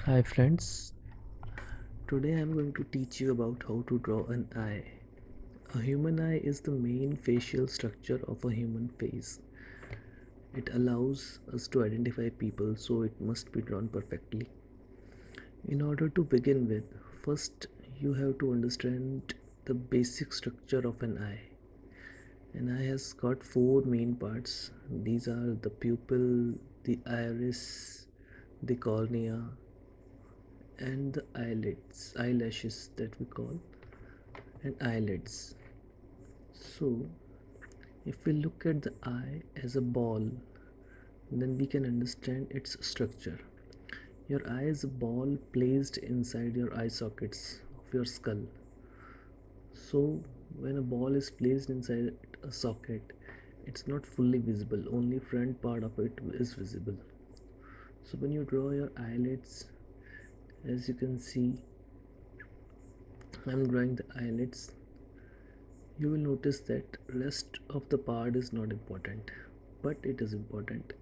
Hi friends, today I'm going to teach you about how to draw an eye. A human eye is the main facial structure of a human face. It allows us to identify people, so it must be drawn perfectly. In order to begin with, first you have to understand the basic structure of an eye. An eye has got four main parts. These are the pupil, the iris, the cornea, and the eyelashes that we call, and eyelids. So, if we look at the eye as a ball, then we can understand its structure. Your eye is a ball placed inside your eye sockets of your skull. So, when a ball is placed inside a socket, it's not fully visible, only front part of it is visible. So, when you draw your eyelids, as you can see, I'm drawing the eyelids. You will notice that rest of the part is not important, but it is important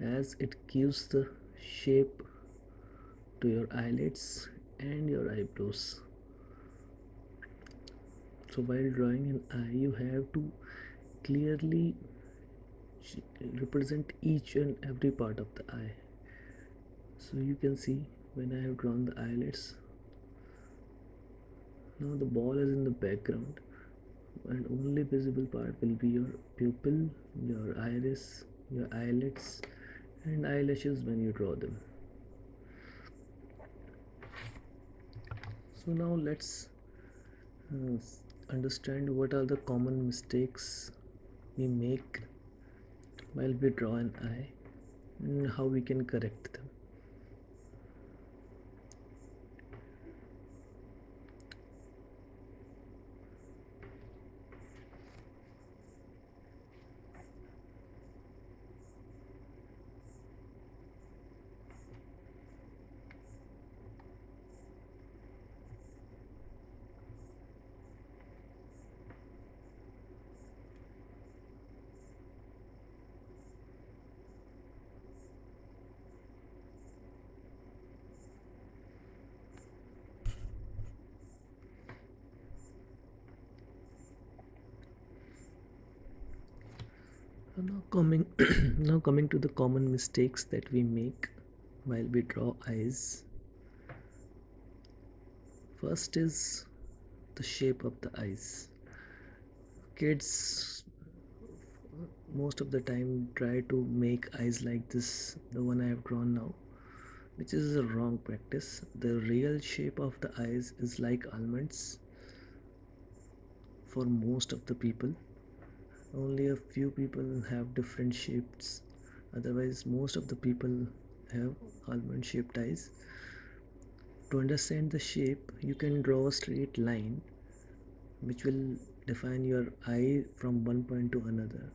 as it gives the shape to your eyelids and your eyebrows. So while drawing an eye, you have to clearly represent each and every part of the eye. So you can see when I have drawn the eyelids, now the ball is in the background and only visible part will be your pupil, your iris, your eyelids and eyelashes when you draw them. So now let's uh, understand what are the common mistakes we make while we draw an eye and how we can correct them. So now coming now coming to the common mistakes that we make while we draw eyes. First is the shape of the eyes. Kids most of the time try to make eyes like this, the one I have drawn now, which is a wrong practice. The real shape of the eyes is like almonds for most of the people. Only a few people have different shapes, otherwise most of the people have almond shaped eyes. To understand the shape, you can draw a straight line which will define your eye from one point to another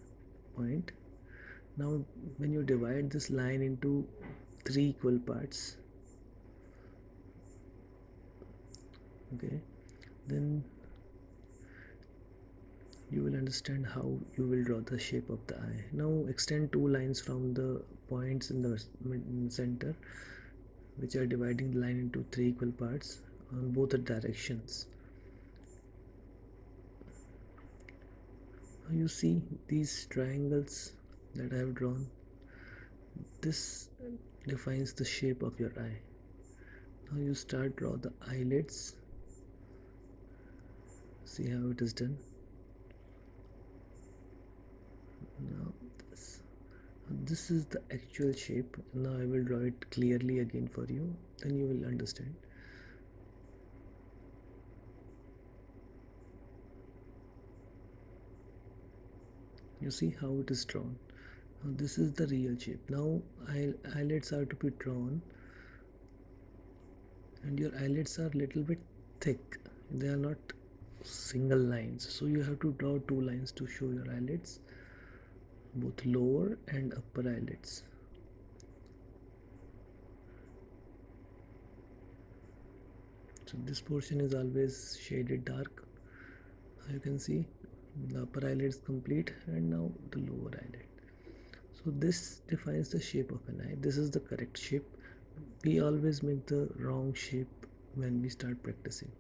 point. Now when you divide this line into three equal parts, okay, then you will understand how you will draw the shape of the eye. Now extend two lines from the points in the center, which are dividing the line into three equal parts on both the directions. Now you see these triangles that I have drawn. This defines the shape of your eye. Now you start draw the eyelids. See how it is done. Now this is the actual shape. Now I will draw it clearly again for you, then you will understand. You see how it is drawn. Now this is the real shape. Now eyelids are to be drawn, and your eyelids are little bit thick. They are not single lines, so you have to draw two lines to show your eyelids, both lower and upper eyelids. So this portion is always shaded dark. You can see the upper eyelid is complete, and now the lower eyelid. So this defines the shape of an eye. This is the correct shape. We always make the wrong shape when we start practicing.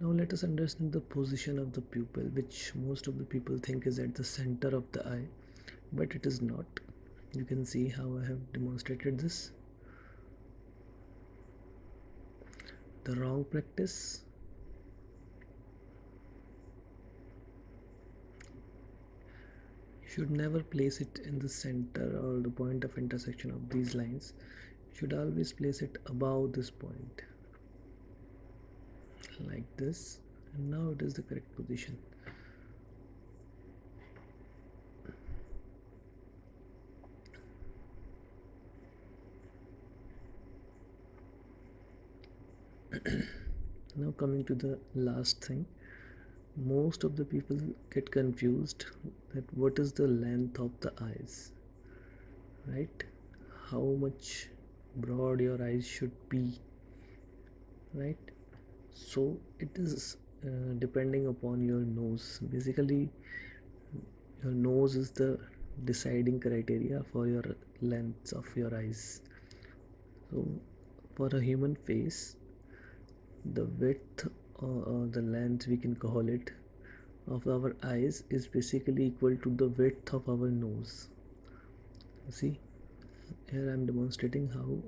Now let us understand the position of the pupil, which most of the people think is at the center of the eye, but it is not. You can see how I have demonstrated this. The wrong practice, you should never place it in the center or the point of intersection of these lines. You should always place it above this point, like this, and now it is the correct position. Now coming to the last thing, most of the people get confused that what is the length of the eyes, right? How much broad your eyes should be, right? So it is depending upon your nose. Basically, your nose is the deciding criteria for your length of your eyes. So for a human face, the width or the length, we can call it, of our eyes is basically equal to the width of our nose. See, here I am demonstrating how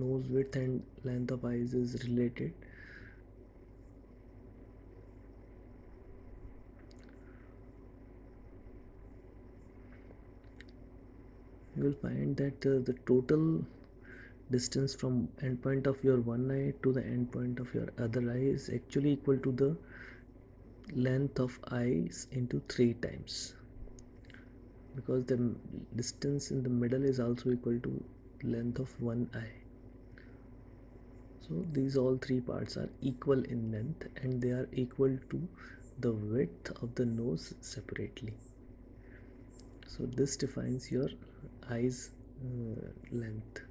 nose width and length of eyes is related. You will find that the total distance from endpoint of your one eye to the endpoint of your other eye is actually equal to the length of eyes into 3 times, because the distance in the middle is also equal to length of one eye. So these all three parts are equal in length and they are equal to the width of the nose separately. So this defines your eyes length.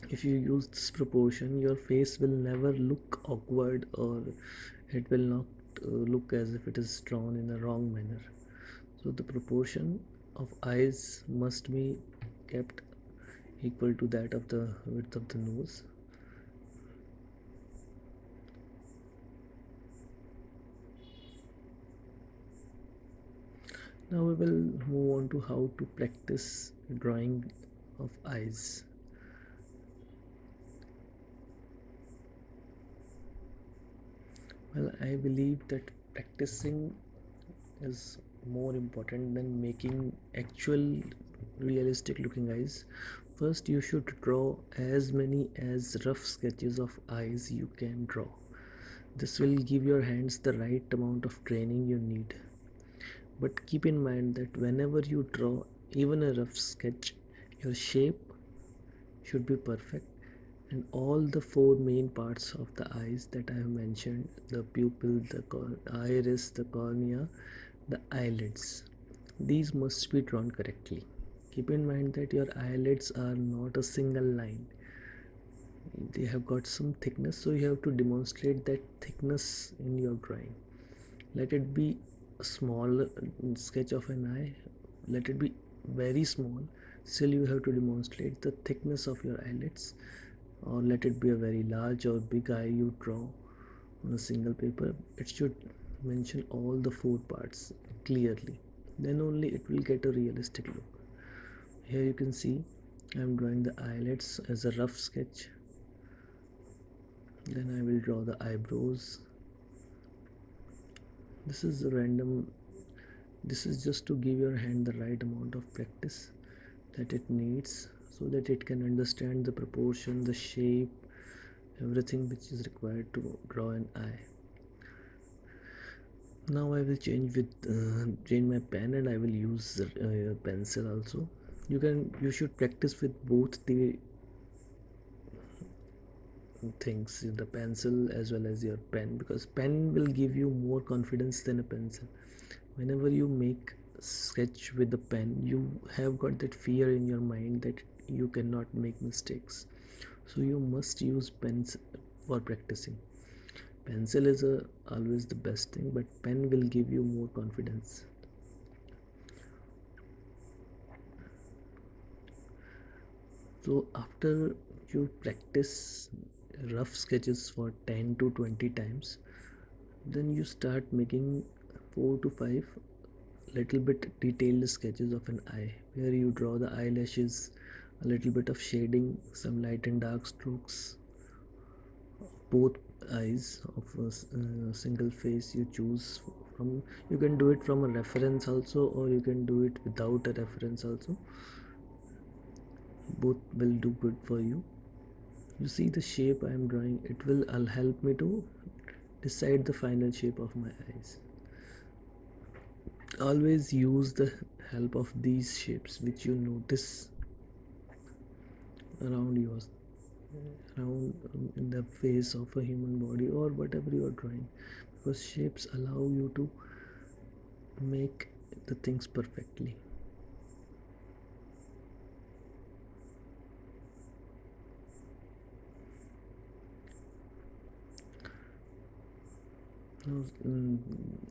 If you use this proportion, your face will never look awkward, or it will not look as if it is drawn in a wrong manner. So the proportion of eyes must be kept equal to that of the width of the nose. Now we will move on to how to practice drawing of eyes. Well, I believe that practicing is more important than making actual realistic looking eyes. First, you should draw as many as rough sketches of eyes you can draw. This will give your hands the right amount of training you need. But keep in mind that whenever you draw even a rough sketch, your shape should be perfect, and all the four main parts of the eyes that I have mentioned, the pupil, the iris, the cornea, the eyelids, these must be drawn correctly. Keep in mind that your eyelids are not a single line, they have got some thickness, so you have to demonstrate that thickness in your drawing. Let it be a small sketch of an eye, let it be very small, still you have to demonstrate the thickness of your eyelids. Or let it be a very large or big eye you draw on a single paper, it should mention all the four parts clearly, then only it will get a realistic look. Here you can see I am drawing the eyelids as a rough sketch, then I will draw the eyebrows. This is a random, this is just to give your hand the right amount of practice that it needs, so that it can understand the proportion, the shape, everything which is required to draw an eye. Now I will change my pen, and I will use pencil also. You should practice with both the things, the pencil as well as your pen, because pen will give you more confidence than a pencil. Whenever you make sketch with the pen, you have got that fear in your mind that you cannot make mistakes, so you must use pens for practicing. Pencil is always the best thing, but pen will give you more confidence. So after you practice rough sketches for 10 to 20 times, then you start making 4 to 5 little bit detailed sketches of an eye, where you draw the eyelashes, a little bit of shading, some light and dark strokes, both eyes of a single face you choose from. You can do it from a reference also, or you can do it without a reference also. Both will do good for you. You see the shape I am drawing, it will help me to decide the final shape of my eyes. Always use the help of these shapes which you notice around yours, around in the face of a human body or whatever you are drawing, because shapes allow you to make the things perfectly. Now,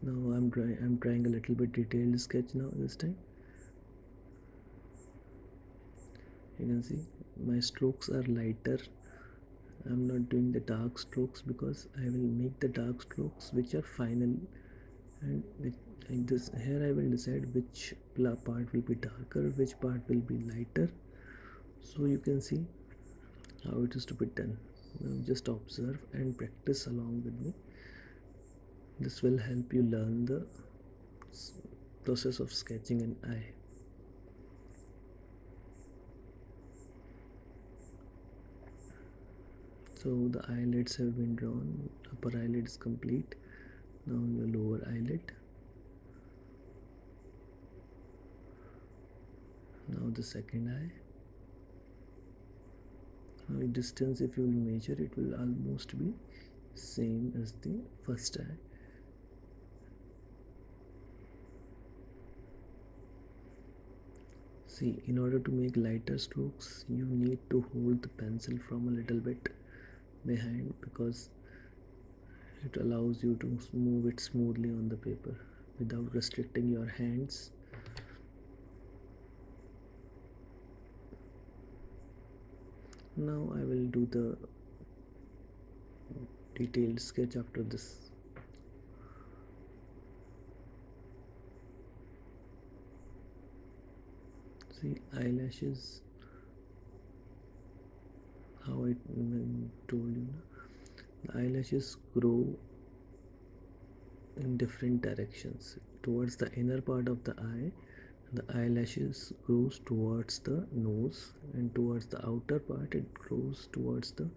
now I'm trying a little bit detailed sketch now this time. You can see my strokes are lighter. I'm not doing the dark strokes because I will make the dark strokes which are final, and like this here I will decide which part will be darker, which part will be lighter. So you can see how it is to be done. Now just observe and practice along with me. This will help you learn the process of sketching an eye. So the eyelids have been drawn, upper eyelid is complete. Now your lower eyelid. Now the second eye. Now distance, if you will measure, it will almost be same as the first eye. See, in order to make lighter strokes, you need to hold the pencil from a little bit behind, because it allows you to move it smoothly on the paper without restricting your hands. Now I will do the detailed sketch after this. See, eyelashes, how I told you, the eyelashes grow in different directions. Towards the inner part of the eye, the eyelashes grows towards the nose, and towards the outer part it grows towards the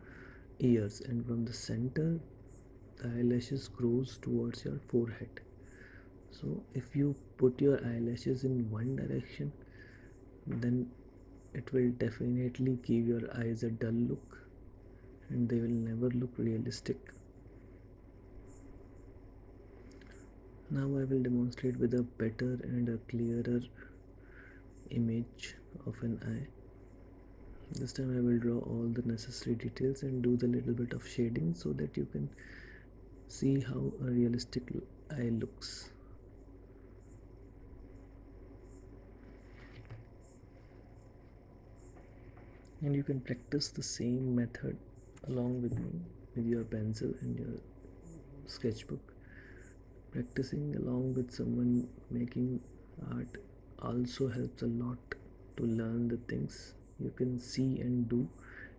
ears, and from the center the eyelashes grows towards your forehead. So if you put your eyelashes in one direction, then it will definitely give your eyes a dull look, and they will never look realistic. Now I will demonstrate with a better and a clearer image of an eye. This time I will draw all the necessary details and do the little bit of shading so that you can see how a realistic eye looks. And you can practice the same method along with me with your pencil and your sketchbook. Practicing along with someone making art also helps a lot to learn the things you can see and do,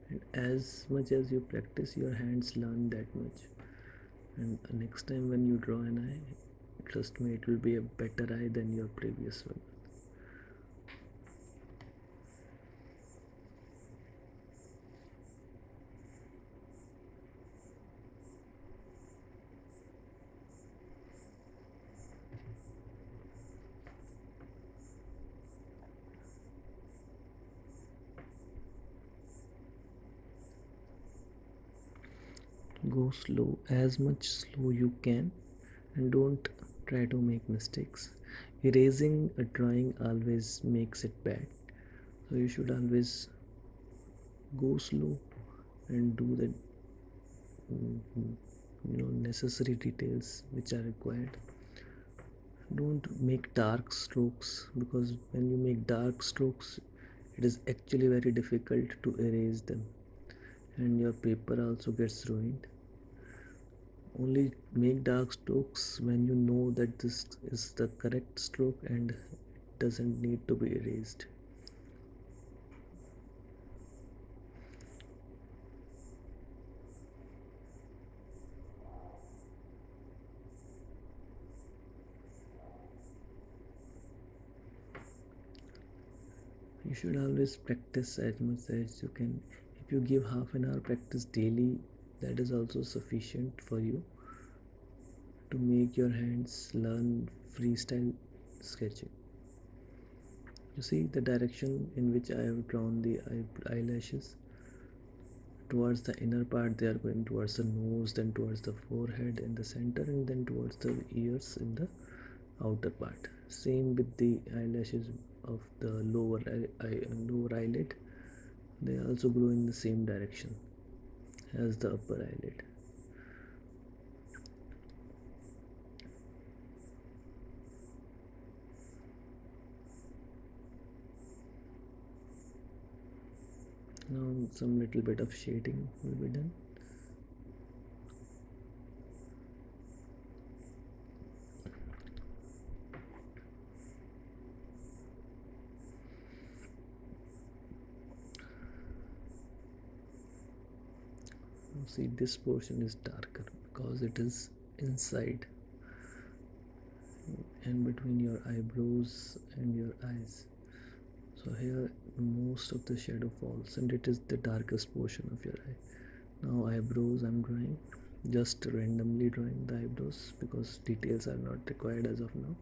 and as much as you practice, your hands learn that much. And next time when you draw an eye, trust me, it will be a better eye than your previous one. Go slow, as much slow you can, and don't try to make mistakes. Erasing a drawing always makes it bad, so you should always go slow and do the necessary details which are required. Don't make dark strokes, because when you make dark strokes it is actually very difficult to erase them, and your paper also gets ruined. Only make dark strokes when you know that this is the correct stroke and it doesn't need to be erased. You should always practice as much as you can. If you give half an hour practice daily, that is also sufficient for you to make your hands learn freestyle sketching. You see the direction in which I have drawn the eyelashes. Towards the inner part, they are going towards the nose, then towards the forehead in the center, and then towards the ears in the outer part. Same with the eyelashes of the lower eyelid. They also grow in the same direction as the upper eyelid. Now some little bit of shading will be done. See, this portion is darker because it is inside and between your eyebrows and your eyes. So here most of the shadow falls and it is the darkest portion of your eye. Now eyebrows I'm drawing, just randomly drawing the eyebrows because details are not required as of now.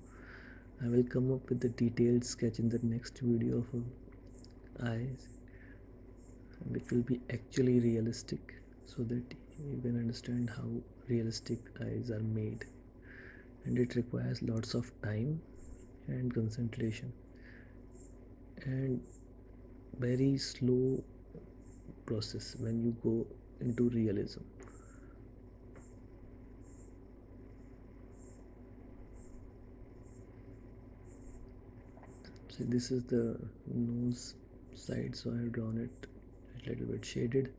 I will come up with the detailed sketch in the next video of eyes, and it will be actually realistic so that you can understand how realistic eyes are made, and it requires lots of time and concentration and very slow process when you go into realism. See, this is the nose side, so I have drawn it a little bit shaded.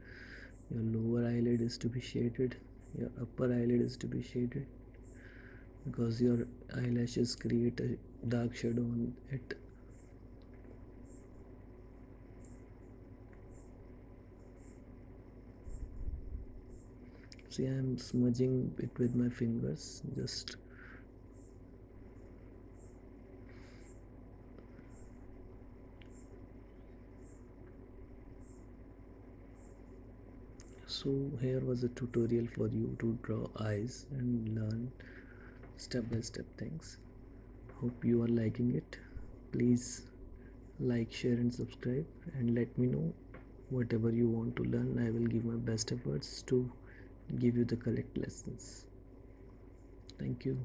Your lower eyelid is to be shaded, your upper eyelid is to be shaded because your eyelashes create a dark shadow on it. See, I am smudging it with my fingers, just so. Here was a tutorial for you to draw eyes and learn step by step things. Hope you are liking it. Please like, share, and subscribe, and let me know whatever you want to learn. I will give my best efforts to give you the correct lessons. Thank you.